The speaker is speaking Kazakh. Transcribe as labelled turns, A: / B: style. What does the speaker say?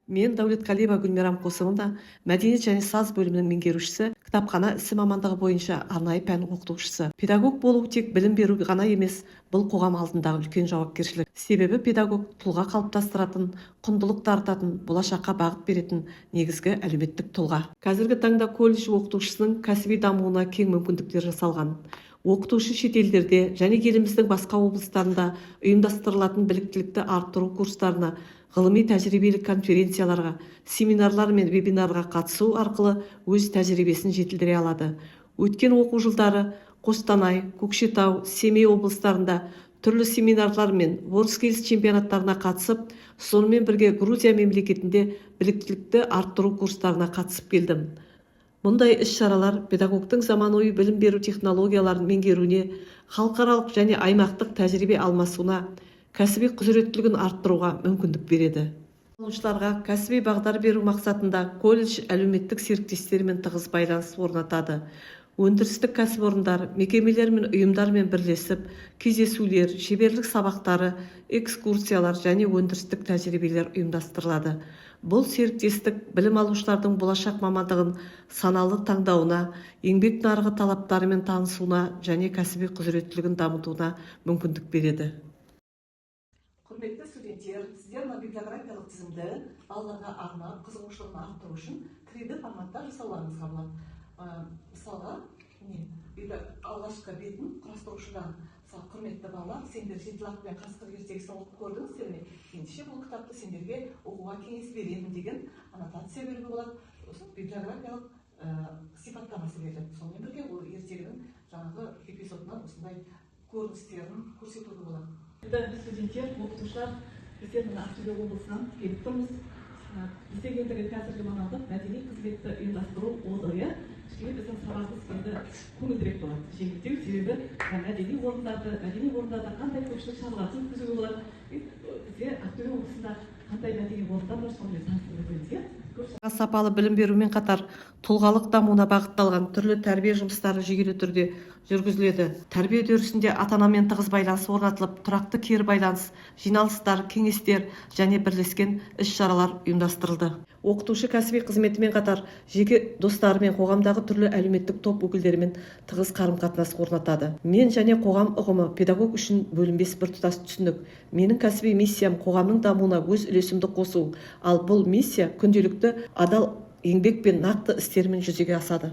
A: Мен Дәулеткалиева Гүлмирам Қосымова, мәдениет және саз бөлімінің меңгерушісі, кітапхана ісі мамандығы бойынша арнайы пән оқытушысы. Педагог болу тек білім беру ғана емес, бұл қоғам алдындағы үлкен жауапкершілік. Себебі педагог тұлға қалыптастыратын, құндылық дарытатын, болашаққа бағыт беретін негізгі әлеуметтік тұлға. Қазіргі таңда колледж оқытушысының кәсіби дамуына кең мүмкіндіктер жасалған. Оқытушы шетелдерде және еліміздің басқа облыстарында ұйымдастырылатын біліктілікті арттыру курстарына, ғылыми тәжірибелік конференцияларға, семинарлар мен вебинарға қатысу арқылы өз тәжірибесін жетілдіре алады. Өткен оқу жылдары Қостанай, Көкшетау, Семей облыстарында түрлі семинарлар мен WorldSkills чемпионаттарына қатысып, сонымен бірге Грузия мемлекетінде біліктілікті арттыру курстарына қатысып келдім. Мұндай іс-шаралар педагогтың заманауи білім беру технологияларын меңгеруіне, халықаралық және аймақтық тәжірибе алмасуына, кәсіби құзыреттілігін арттыруға мүмкіндік береді. Алушыларға кәсіби бағдар беру мақсатында колледж әлеуметтік серіктестермен тығыз байланыс орнатады. Өндірістік кәсіпорындар, мекемелер мен ұйымдармен бірлесіп, кездесулер, шеберлік сабақтары, экскурсиялар және өндірістік тәжірибелер ұйымдастырылады. Бұл серіктестік білім алушылардың болашақ мамандығын саналы таңдауына, еңбек нарығы талаптарымен танысуына және кәсіби құзыреттілігін дамытуына мүмкіндік береді. Құрметті студенттер, сіздер библиографиялық тізімді балаларға арнап, қызығушылығын арттыру үшін 3D форматта жасауларыңызға болады. Мысалға, алғашқы бетін құрастырушыдан, құрметті балалар, сендер жетілақпен қасқыр ертегісін оқып көрдіңіздер ме? Ендеше бұл кітапты сендерге оқуға кеңес беремін деген аннотация беруге болады. Сосын библиографиялық сипаттамасы беріледі. Сонымен бірге ол ертегінің жаңағы эпизодынан осындай көріністерін көрсетуге болады. Студенттер, оқытушылар, біздер Ақтөбе облысынан келіп тұрмыз. Бізде ендігі қазіргі мамандық мәдени қызметті ұйымдастыру озығы. Біздің сабағымыз енді көңілдірек болады. Жеңілдеу себебі мәдени орындарда қандай көпшілік шараларын өткізуге болады. Бізде Ақтөбе облысында қандай мәдени орындар бар, сонымен таныстырып өтеміз. Сапалы білім берумен қатар тұлғалық дамуына бағытталған түрлі тәрбие жұмыстары жүйелі түрде жүргізіледі. Тәрбие үдерісінде ата-анамен тығыз байланыс орнатылып, тұрақты кері байланыс, жиналыстар, кеңестер және бірлескен іс-шаралар ұйымдастырылды. Оқытушы кәсіби қызметімен қатар жеке достарымен, қоғамдағы түрлі әлеуметтік топ өкілдерімен тығыз қарым-қатынас орнатады. Мен және қоғам ұғымы педагог үшін бөлінбес біртұтас түсінік. Менің кәсіби миссиям қоғамның дамуына өз үлесімді қосу, ал бұл миссия күнделікті адал еңбек пен нақты істермен жүзеге асады.